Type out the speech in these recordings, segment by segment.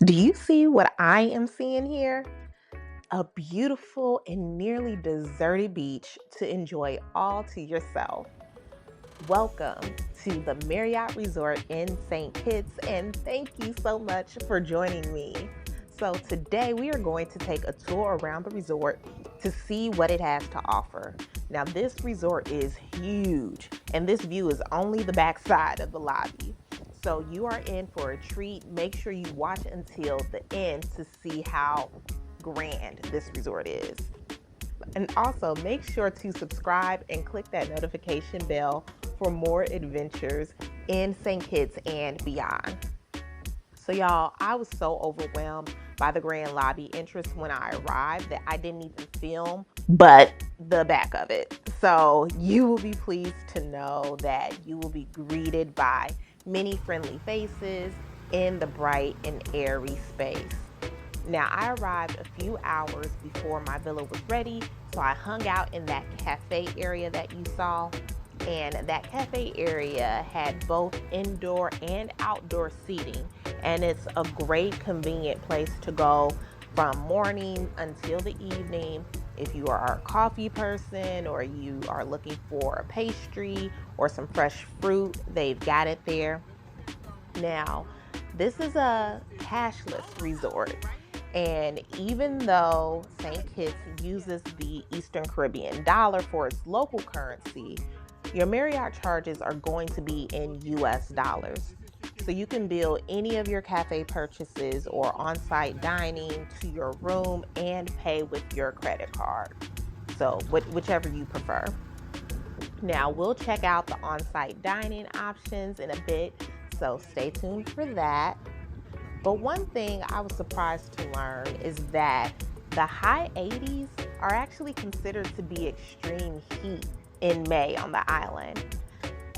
Do you see what I am seeing here? A beautiful and nearly deserted beach to enjoy all to yourself. Welcome to the Marriott Resort in St. Kitts, and thank you so much for joining me. So, today we are going to take a tour around the resort to see what it has to offer. Now, this resort is huge, and this view is only the back side of the lobby. So, you are in for a treat. Make sure you watch until the end to see how grand this resort is. And also make sure to subscribe and click that notification bell for more adventures in St. Kitts and beyond. So, y'all, I was so overwhelmed by the grand lobby entrance when I arrived that I didn't even film but the back of it. So, you will be pleased to know that you will be greeted by many friendly faces in the bright and airy space. Now, I arrived a few hours before my villa was ready, so I hung out in that cafe area that you saw. And that cafe area had both indoor and outdoor seating. And it's a great, convenient place to go from morning until the evening. If you are a coffee person or you are looking for a pastry or some fresh fruit, they've got it there. Now, this is a cashless resort. And even though St. Kitts uses the Eastern Caribbean dollar for its local currency, your Marriott charges are going to be in US dollars. So you can bill any of your cafe purchases or on-site dining to your room and pay with your credit card. So whichever you prefer. Now, we'll check out the on-site dining options in a bit, so stay tuned for that. But one thing I was surprised to learn is that the high 80s are actually considered to be extreme heat in May on the island.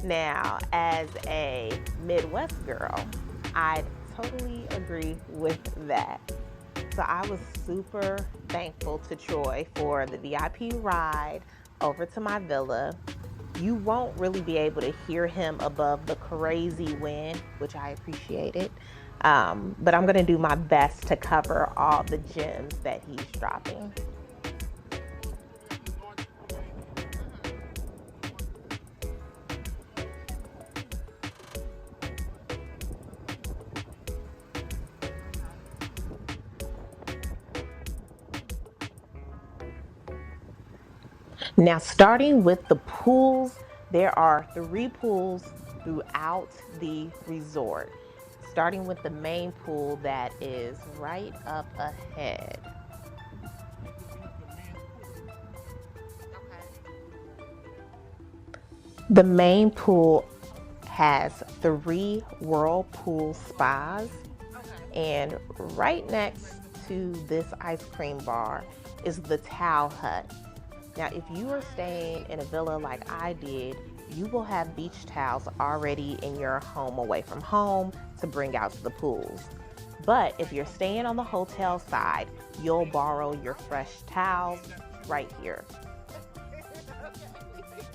Now, as a Midwest girl, I totally agree with that. So I was super thankful to Troy for the VIP ride over to my villa. You won't really be able to hear him above the crazy wind, which I appreciated. But I'm going to do my best to cover all the gems that he's dropping. Now, starting with the pools, there are 3 pools throughout the resort. Starting with the main pool that is right up ahead. The main pool has 3 whirlpool spas, and right next to this ice cream bar is the towel hut. Now, if you are staying in a villa like I did, you will have beach towels already in your home away from home to bring out to the pools. But if you're staying on the hotel side, you'll borrow your fresh towels right here.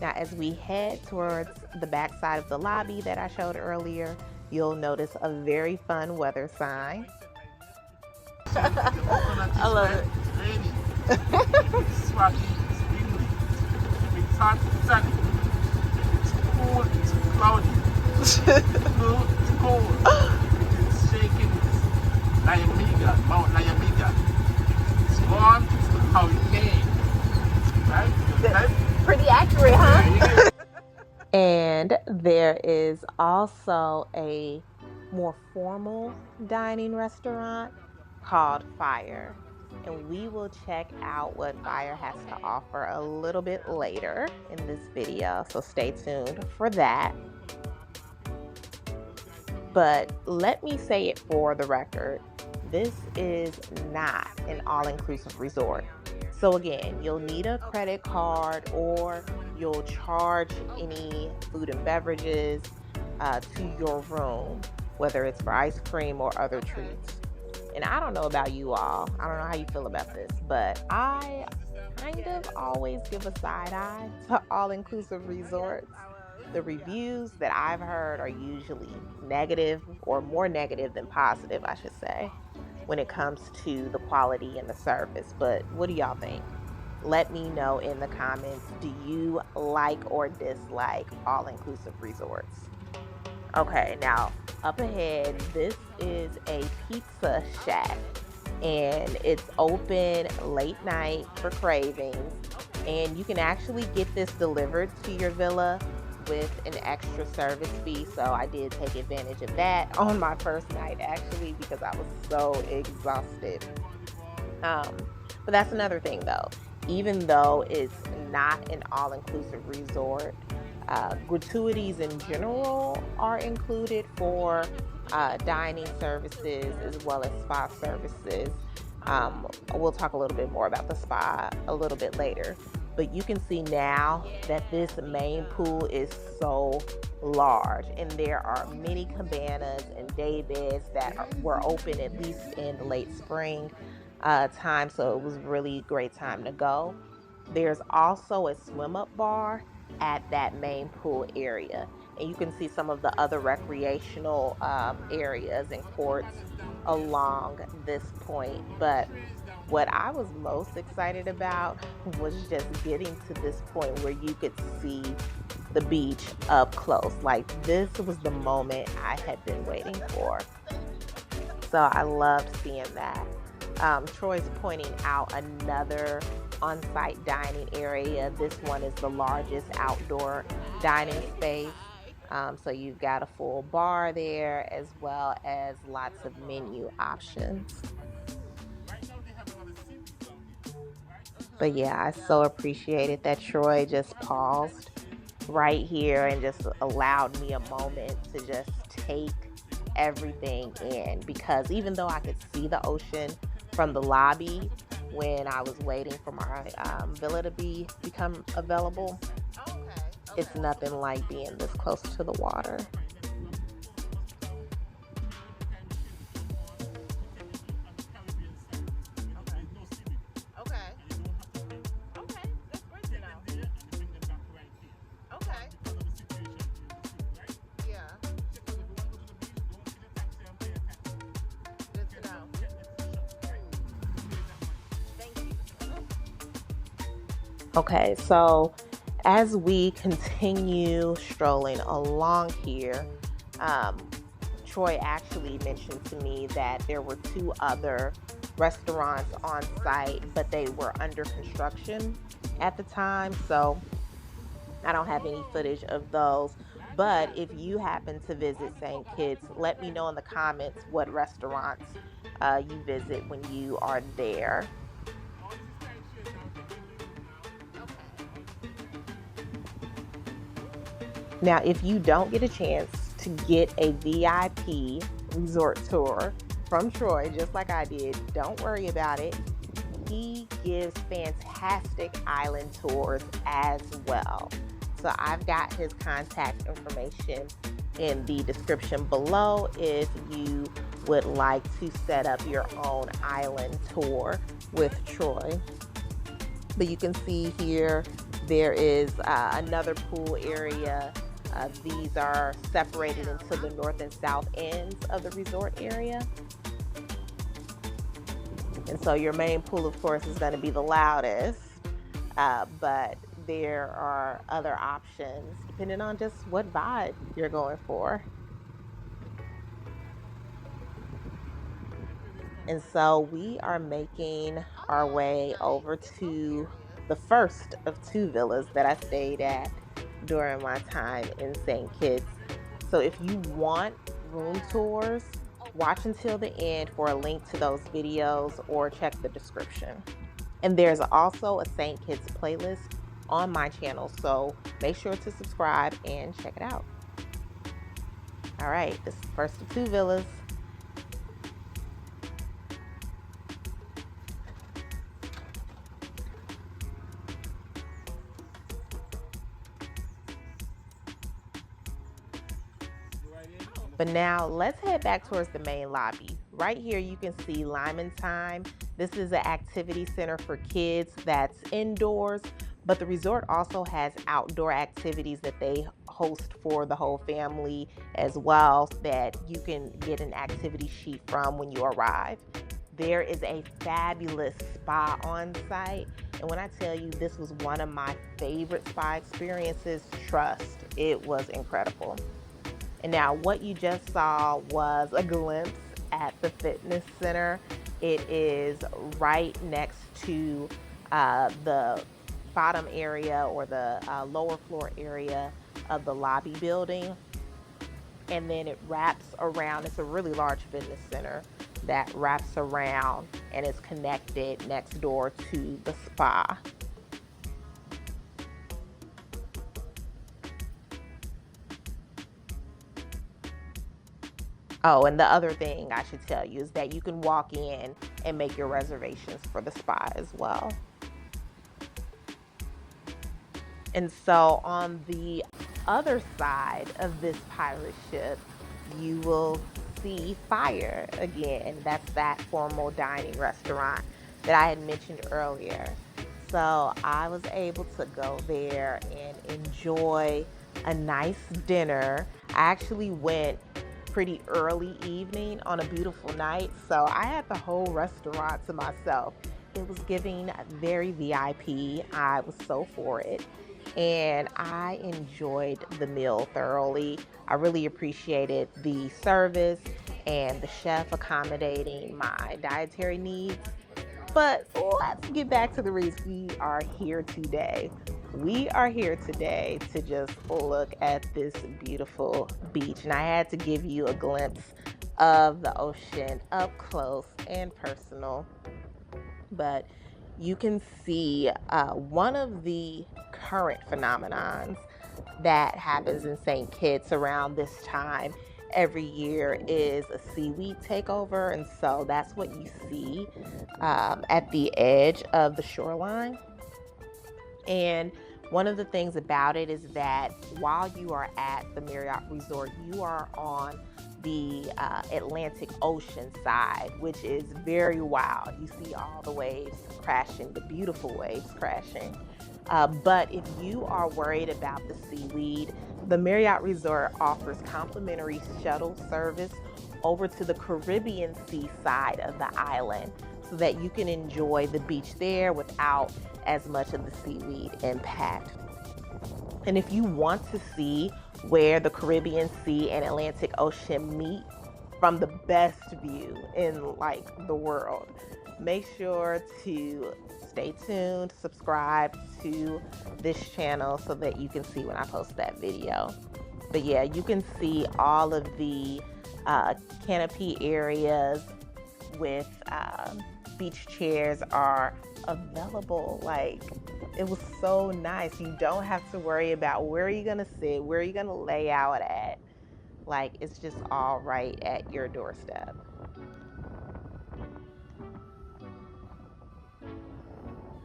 Now, as we head towards the back side of the lobby that I showed earlier, you'll notice a very fun weather sign. I love it. It's rocky, it's windy, it's hot, it's sunny, it's cool, it's cloudy, it's blue, it's cold, it's shaking, it's Nyamiga, Mount Nyamiga. It's warm, it's how it came. Right? Pretty accurate, huh? And there is also a more formal dining restaurant called Fire. And we will check out what Fire has to offer a little bit later in this video. So stay tuned for that. But let me say it for the record, this is not an all-inclusive resort. So again, you'll need a credit card or you'll charge any food and beverages to your room, whether it's for ice cream or other treats. And I don't know about you all. I don't know how you feel about this, but I kind of always give a side eye to all-inclusive resorts. The reviews that I've heard are usually negative or more negative than positive, I should say. when it comes to the quality and the service. But what do y'all think? Let me know in the comments. Do you like or dislike all-inclusive resorts? Okay, now up ahead, this is a pizza shack and it's open late night for cravings. And you can actually get this delivered to your villa with an extra service fee. So I did take advantage of that on my first night actually because I was so exhausted. But that's another thing though. Even though it's not an all-inclusive resort, gratuities in general are included for dining services as well as spa services. We'll talk a little bit more about the spa a little bit later. But you can see now that this main pool is so large, and there are many cabanas and day beds that were open at least in the late spring time, so it was really a great time to go. There's also a swim up bar at that main pool area, and you can see some of the other recreational areas and courts along this point. But what I was most excited about was just getting to this point where you could see the beach up close. Like, this was the moment I had been waiting for. So I loved seeing that. Troy's pointing out another on-site dining area. This one is the largest outdoor dining space. So you've got a full bar there as well as lots of menu options. But yeah, I so appreciated that Troy just paused right here and just allowed me a moment to just take everything in, because even though I could see the ocean from the lobby when I was waiting for my villa to become available, it's nothing like being this close to the water. Okay, so as we continue strolling along here, Troy actually mentioned to me that there were two other restaurants on site, but they were under construction at the time. So I don't have any footage of those. But if you happen to visit St. Kitts, let me know in the comments what restaurants you visit when you are there. Now, if you don't get a chance to get a VIP resort tour from Troy, just like I did, don't worry about it. He gives fantastic island tours as well. So I've got his contact information in the description below if you would like to set up your own island tour with Troy. But you can see here there is another pool area. These are separated into the north and south ends of the resort area. And so your main pool, of course, is going to be the loudest, but there are other options depending on just what vibe you're going for. And so we are making our way over to the first of two villas that I stayed at during my time in St. Kitts. So if you want room tours, watch until the end for a link to those videos or check the description. And there's also a St. Kitts playlist on my channel, so make sure to subscribe and check it out. All right, this is the first of two villas. But now let's head back towards the main lobby. Right here you can see Lyman Time. This is an activity center for kids that's indoors, but the resort also has outdoor activities that they host for the whole family as well, that you can get an activity sheet from when you arrive. There is a fabulous spa on site. And when I tell you this was one of my favorite spa experiences, trust, it was incredible. And now what you just saw was a glimpse at the fitness center. It is right next to the bottom area, or the lower floor area of the lobby building. And then it wraps around. It's a really large fitness center that wraps around and is connected next door to the spa. Oh, and the other thing I should tell you is that you can walk in and make your reservations for the spa as well. And so on the other side of this pirate ship, you will see Fire again. That's that formal dining restaurant that I had mentioned earlier. So I was able to go there and enjoy a nice dinner. I actually went pretty early evening on a beautiful night, so I had the whole restaurant to myself. It was giving very VIP. I was so for it. And I enjoyed the meal thoroughly. I really appreciated the service and the chef accommodating my dietary needs. But let's get back to the reason we are here today. We are here today to just look at this beautiful beach. And I had to give you a glimpse of the ocean up close and personal. But you can see one of the current phenomenons that happens in St. Kitts around this time every year is a seaweed takeover. And so that's what you see at the edge of the shoreline. And one of the things about it is that while you are at the Marriott Resort, you are on the Atlantic Ocean side, which is very wild. You see all the waves crashing, the beautiful waves crashing. But if you are worried about the seaweed, the Marriott Resort offers complimentary shuttle service over to the Caribbean Sea side of the island so that you can enjoy the beach there without as much of the seaweed impact. And if you want to see where the Caribbean Sea and Atlantic Ocean meet from the best view in like the world, make sure to stay tuned, subscribe to this channel so that you can see when I post that video. But yeah, you can see all of the canopy areas with beach chairs are available. Like, it was so nice. You don't have to worry about where are you gonna sit, where are you gonna lay out at. Like, it's just all right at your doorstep.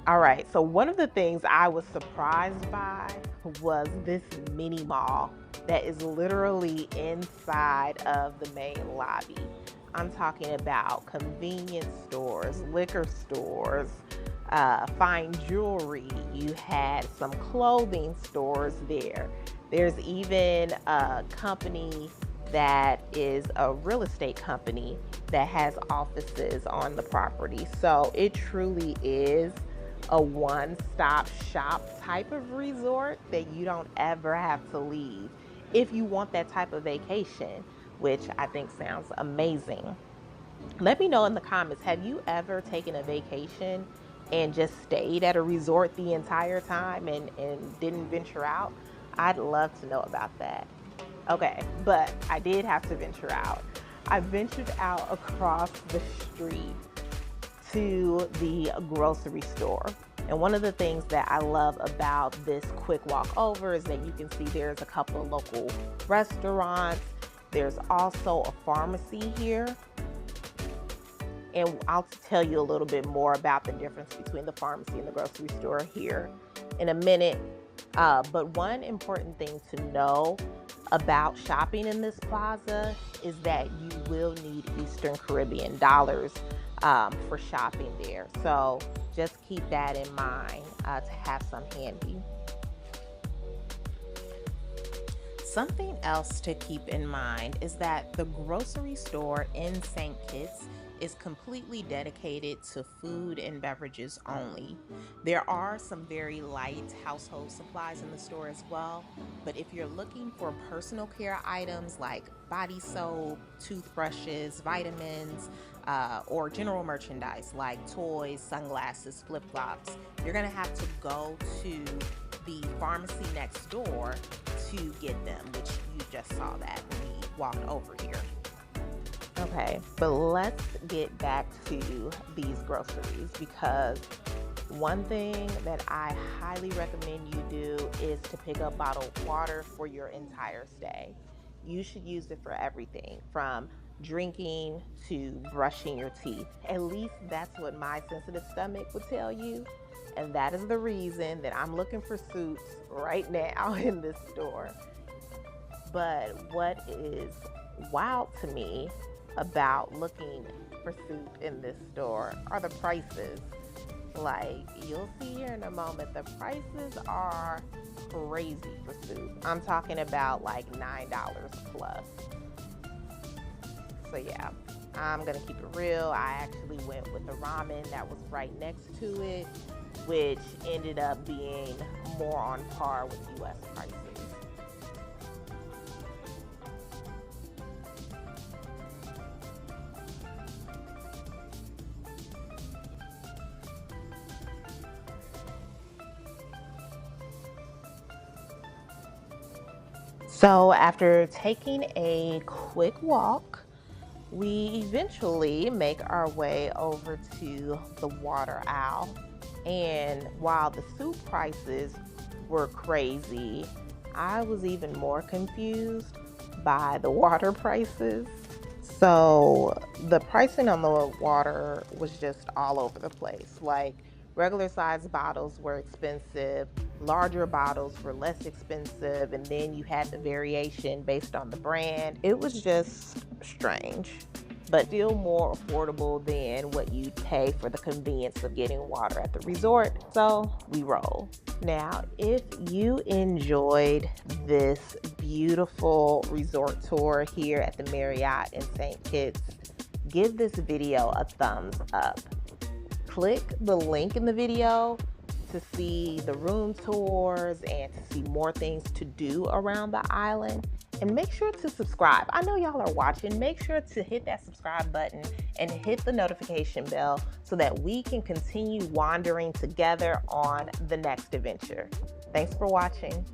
All right, so one of the things I was surprised by was this mini mall that is literally inside of the main lobby. I'm talking about convenience stores, liquor stores, fine jewelry. You had some clothing stores there. There's even a company that is a real estate company that has offices on the property. So it truly is a one-stop shop type of resort that you don't ever have to leave if you want that type of vacation, which I think sounds amazing. Let me know in the comments, have you ever taken a vacation and just stayed at a resort the entire time and didn't venture out? I'd love to know about that. Okay, but I did have to venture out. I ventured out across the street to the grocery store. And one of the things that I love about this quick walk over is that you can see there's a couple of local restaurants. There's also a pharmacy here. And I'll tell you a little bit more about the difference between the pharmacy and the grocery store here in a minute. But one important thing to know about shopping in this plaza is that you will need Eastern Caribbean dollars for shopping there. So just keep that in mind to have some handy. Something else to keep in mind is that the grocery store in St. Kitts is completely dedicated to food and beverages only. There are some very light household supplies in the store as well, but if you're looking for personal care items like body soap, toothbrushes, vitamins, or general merchandise like toys, sunglasses, flip flops, you're gonna have to go to the pharmacy next door to get them, which you just saw that when we walked over here. Okay, but let's get back to these groceries, because one thing that I highly recommend you do is to pick up bottled water for your entire stay. You should use it for everything from drinking to brushing your teeth. At least that's what my sensitive stomach would tell you. And that is the reason that I'm looking for soups right now in this store. But what is wild to me about looking for soup in this store are the prices. Like, you'll see here in a moment, the prices are crazy for soup. I'm talking about like $9 plus. So yeah, I'm gonna keep it real. I actually went with the ramen that was right next to it, which ended up being more on par with US prices. So after taking a quick walk, we eventually make our way over to the water aisle. And while the soup prices were crazy, I was even more confused by the water prices. So the pricing on the water was just all over the place. Like, regular size bottles were expensive, larger bottles were less expensive, and then you had the variation based on the brand. It was just strange, but still more affordable than what you'd pay for the convenience of getting water at the resort. So we roll. Now, if you enjoyed this beautiful resort tour here at the Marriott in St. Kitts, give this video a thumbs up. Click the link in the video to see the room tours and to see more things to do around the island. And make sure to subscribe. I know y'all are watching. Make sure to hit that subscribe button and hit the notification bell so that we can continue wandering together on the next adventure. Thanks for watching.